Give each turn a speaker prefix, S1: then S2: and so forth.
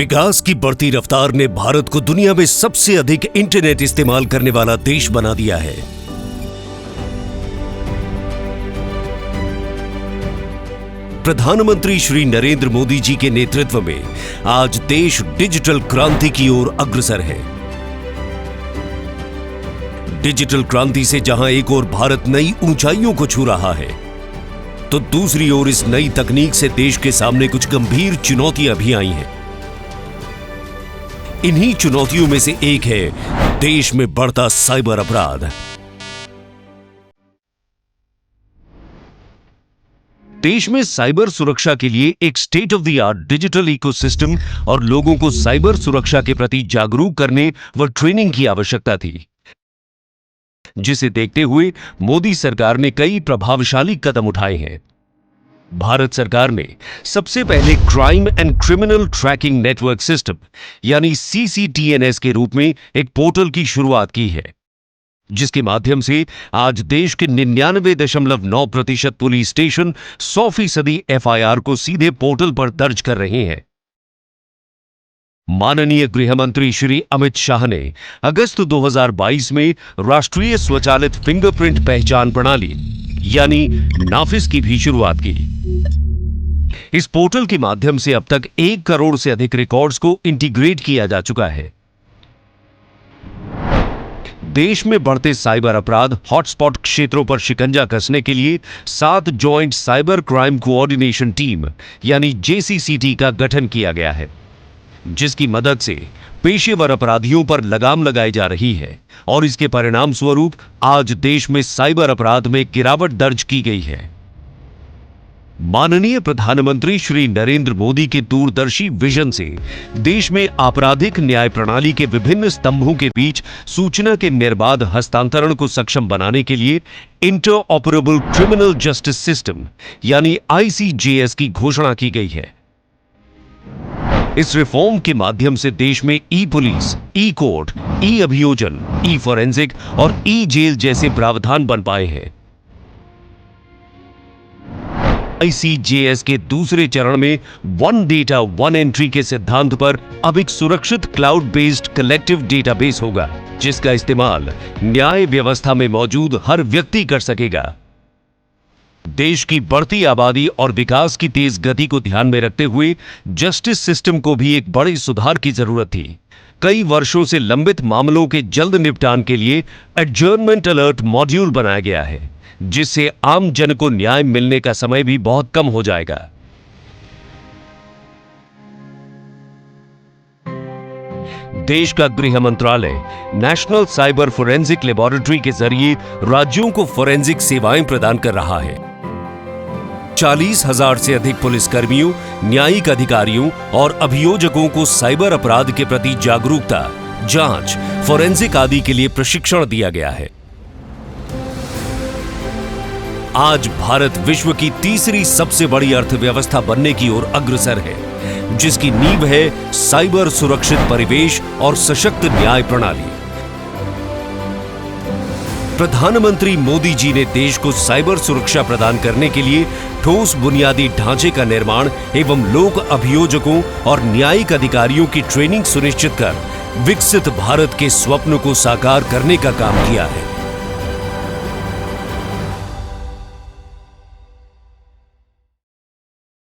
S1: विकास की बढ़ती रफ्तार ने भारत को दुनिया में सबसे अधिक इंटरनेट इस्तेमाल करने वाला देश बना दिया है। प्रधानमंत्री श्री नरेंद्र मोदी जी के नेतृत्व में आज देश डिजिटल क्रांति की ओर अग्रसर है। डिजिटल क्रांति से जहां एक ओर भारत नई ऊंचाइयों को छू रहा है, तो दूसरी ओर इस नई तकनीक से देश के सामने कुछ गंभीर चुनौतियां भी आई हैं। इन्हीं चुनौतियों में से एक है देश में बढ़ता साइबर अपराध। देश में साइबर सुरक्षा के लिए एक state of the art digital ecosystem और लोगों को साइबर सुरक्षा के प्रति जागरूक करने व ट्रेनिंग की आवश्यकता थी, जिसे देखते हुए मोदी सरकार ने कई प्रभावशाली कदम उठाए हैं। भारत सरकार ने सबसे पहले crime and criminal tracking network system यानी CCTNS के रूप में एक पोर्टल की शुरुआत की है, जिसके माध्यम से आज देश के 99.9% पुलिस स्टेशन 100% FIR को सीधे पोर्टल पर दर्ज कर रहे हैं। माननीय गृह मंत्री श्री अमित शाह ने अगस्त 2022 में राष्ट्रीय स्वचालित फिंगरप्रिंट पहचान प्रणाली यानी नाफिस की भी शुरुआत की। इस पोर्टल के माध्यम से अब तक 1 करोड़ से अधिक रिकॉर्ड्स को इंटीग्रेट किया जा चुका है। देश में बढ़ते साइबर अपराध हॉटस्पॉट क्षेत्रों पर शिकंजा कसने के लिए 7 joint cyber crime coordination team यानी JCCT का गठन किया गया है, जिसकी मदद से पेशेवर अपराधियों पर लगाम लगाई जा रही है और इसके परिणाम स्वरूप आज देश में साइबर अपराध में गिरावट दर्ज की गई है। माननीय प्रधानमंत्री श्री नरेंद्र मोदी के दूरदर्शी विजन से देश में आपराधिक न्याय प्रणाली के विभिन्न स्तंभों के बीच सूचना के निर्बाध हस्तांतरण को सक्षम बनाने के लिए इंटरऑपरेबल क्रिमिनल जस्टिस सिस्टम यानी ICJS की घोषणा की गई है। इस रिफॉर्म के माध्यम से देश में ई-पुलिस, ई-कोर्ट, ई-अभियोजन, ई-फॉरेंसिक और ई-जेल जैसे प्रावधान बन पाए हैं। ICJS के दूसरे चरण में वन डेटा वन एंट्री के सिद्धांत पर अब एक सुरक्षित क्लाउड बेस्ड कलेक्टिव डेटाबेस होगा, जिसका इस्तेमाल न्याय व्यवस्था में मौजूद हर व्यक्ति कर सकेगा। देश की बढ़ती आबादी और विकास की तेज गति को ध्यान में रखते हुए जस्टिस सिस्टम को भी एक बड़े सुधार की जरूरत थी। कई वर्षों से लंबित मामलों के जल्द निपटान के लिए एडजर्नमेंट अलर्ट मॉड्यूल बनाया गया है, जिससे आम जन को न्याय मिलने का समय भी बहुत कम हो जाएगा। देश का गृह मंत्रालय नेशनल साइबर फोरेंसिक लेबोरेटरी के जरिए राज्यों को फोरेंसिक सेवाएं प्रदान कर रहा है। 40,000 से अधिक पुलिसकर्मियों, न्यायिक अधिकारियों और अभियोजकों को साइबर अपराध के प्रति जागरूकता, जांच, फोरेंसिक आदि के लिए प्रशिक्षण दिया गया है। आज भारत विश्व की तीसरी सबसे बड़ी अर्थव्यवस्था बनने की ओर अग्रसर है, जिसकी नींव है साइबर सुरक्षित परिवेश और सशक्त न्याय प्रणाली। प्रधानमंत्री मोदी जी ने देश को साइबर सुरक्षा प्रदान करने के लिए ठोस बुनियादी ढांचे का निर्माण एवं लोक अभियोजकों और न्यायिक अधिकारियों की ट्रेनिंग सुनिश्चित कर विकसित भारत के स्वप्न को साकार करने का काम किया है।